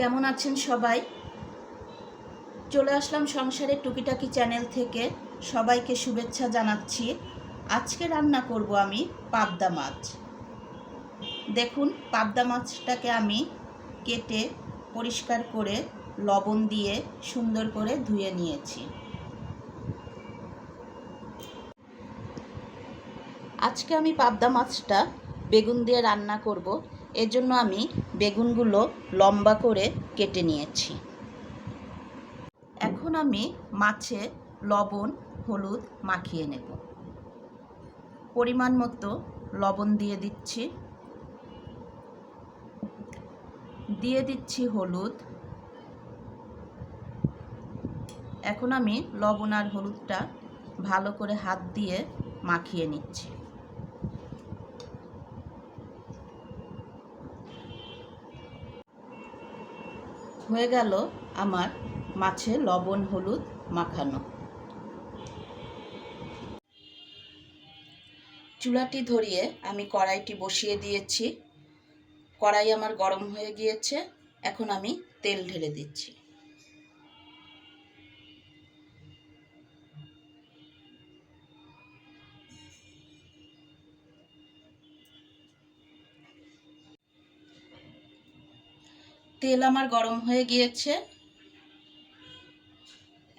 কেমন আছেন সবাই? চলে আসলাম সংসারের টুকিটাকি চ্যানেল থেকে। সবাইকে শুভেচ্ছা জানাচ্ছি। আজকে রান্না করব আমি পাবদা মাছ। দেখুন, পাবদা মাছটাকে আমি কেটে পরিষ্কার করে লবণ দিয়ে সুন্দর করে ধুয়ে নিয়েছি। আজকে আমি পাবদা মাছটা বেগুন দিয়ে রান্না করব। এজন্য আমি বেগুনগুলো লম্বা করে কেটে নিয়েছি। এখন আমি মাছে লবণ হলুদ মাখিয়ে নেব। পরিমাণ মতো লবণ দিয়ে দিচ্ছি হলুদ। এখন আমি লবণ আর হলুদটা ভালো করে হাত দিয়ে মাখিয়ে নিচ্ছি। হয়ে গেল আমার মাছে লবণ হলুদ মাখানো। চুলাটি ধরিয়ে আমি কড়াইটি বসিয়ে দিয়েছি। কড়াই আমার গরম হয়ে গিয়েছে। এখন আমি তেল ঢেলে দিচ্ছি। তেল আমার গরম হয়ে গিয়েছে।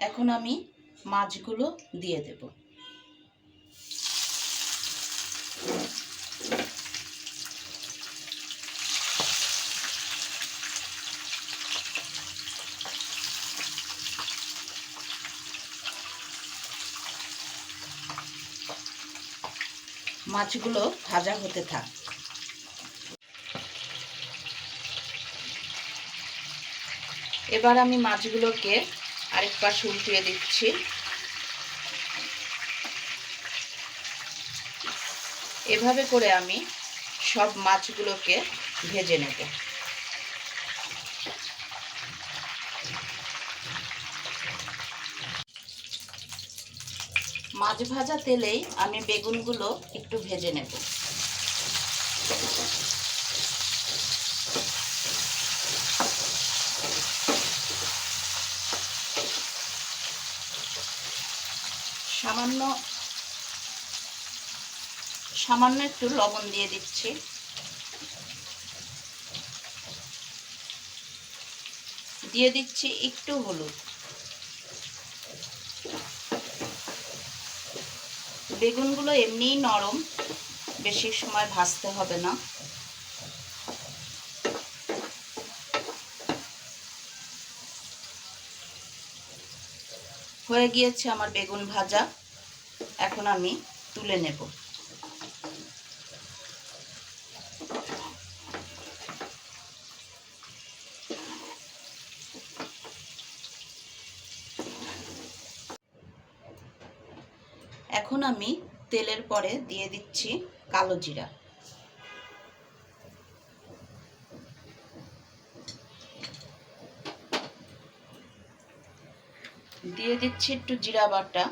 এখন আমি মাছগুলো দিয়ে দেব। মাছগুলো ভাজা হতে থাক। এবার আমি মাছগুলোকে আরেক পাশ উল্টিয়ে দিচ্ছি। এভাবে করে আমি সব মাছগুলোকে ভেজে নেব। মাছ ভাজা তেলেই আমি বেগুনগুলো একটু ভেজে নেব। সামান্য একটু লবণ দিয়ে দিচ্ছি। দিয়ে দিচ্ছি একটু হলুদ। বেগুনগুলো এমনিই নরম, বেশি সময় ভাজতে হবে না। হয়ে গিয়েছে আমার বেগুন ভাজা। এখন আমি তুলে নেব। এখন আমি তেলের পরে দিয়ে দিচ্ছি কালো জিরা। দিয়ে দিচ্ছি একটু জিরা বাটা।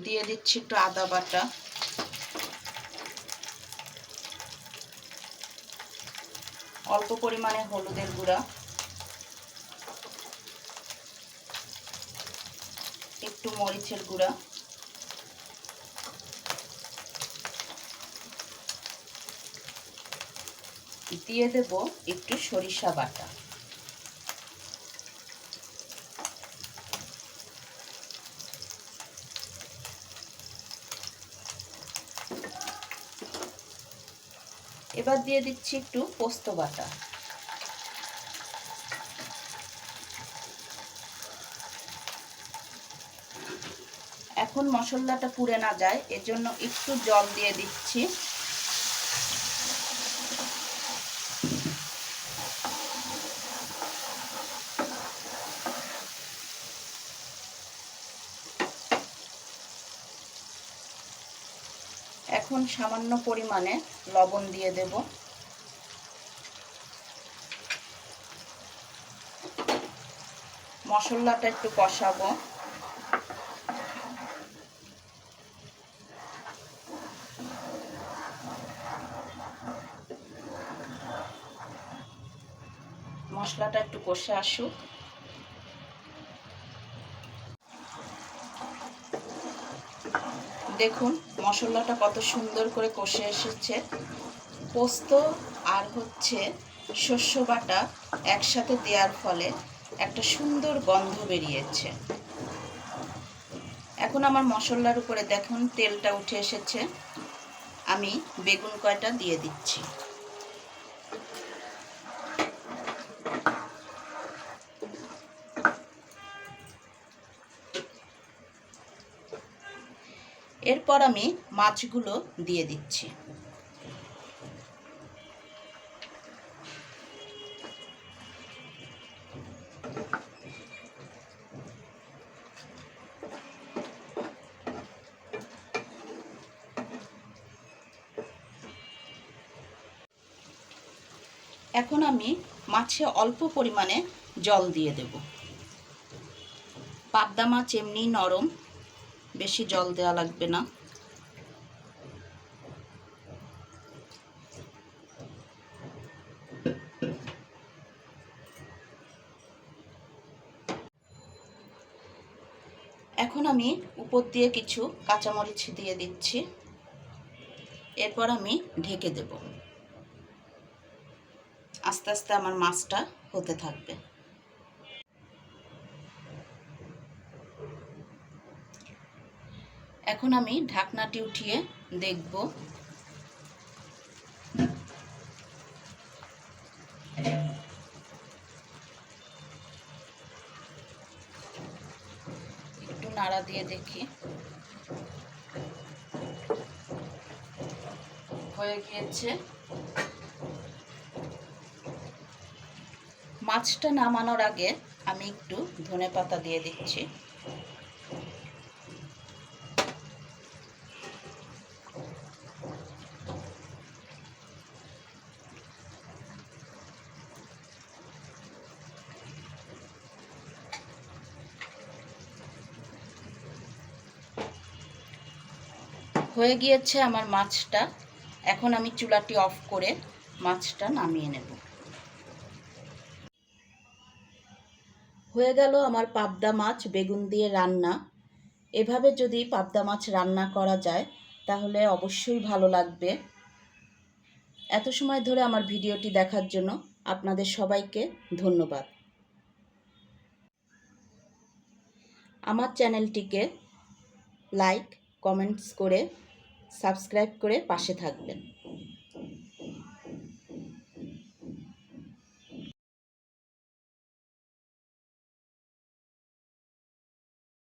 দিয়ে দিচ্ছি একটু আদা বাটা। অল্প পরিমাণে হলুদের গুঁড়া, একটু মরিচের গুঁড়া, দিয়ে দেব একটু সরিষা বাটা। এবার দিয়ে দিচ্ছি একটু পোস্ত বাটা। এখন মশলাটা পুড়ে না যায় এজন্য একটু জল দিয়ে দিচ্ছি। এখন সামান্য পরিমাণে লবণ দিয়ে দেব। মশলাটা একটু কষাবো। মশলাটা একটু কষে আসুক। দেখুন মশলাটা কত সুন্দর করে কষে এসেছে। পোস্ত আর শস্য বাটা একসাথে দেওয়ার ফলে একটা সুন্দর গন্ধ বেরিয়েছে। এখন আমার মশলার উপরে দেখুন তেলটা উঠে এসেছে। আমি বেগুন কয়টা দিয়ে দিচ্ছি। এরপর আমি মাছগুলো দিয়ে দিচ্ছি। এখন আমি মাছে অল্প পরিমাণে জল দিয়ে দেব। পাবদা মাছ এমনি নরম, বেশি জল দেওয়া লাগবে না। এখন আমি উপর দিয়ে কিছু কাঁচামরিচ দিয়ে দিচ্ছি। এরপর আমি ঢেকে দেব। আস্তে আস্তে আমার মাছটা হতে থাকবে। এখন আমি ঢাকনাটি উঠিয়ে দেখব। একটু নাড়া দিয়ে দেখি। হয়ে গিয়েছে। মাছটা নামানোর আগে আমি একটু ধনেপাতা দিয়ে দিচ্ছি। হয়ে গিয়েছে আমার মাছটা। এখন আমি চুলাটি অফ করে মাছটা নামিয়ে নেব। হয়ে গেল আমার পাবদা মাছ বেগুন দিয়ে রান্না। এভাবে যদি পাবদা মাছ রান্না করা যায় তাহলে অবশ্যই ভালো লাগবে। এত সময় ধরে আমার ভিডিওটি দেখার জন্য আপনাদের সবাইকে ধন্যবাদ। আমার চ্যানেলটিকে লাইক, কমেন্টস করে সাবস্ক্রাইব করে পাশে থাকবেন।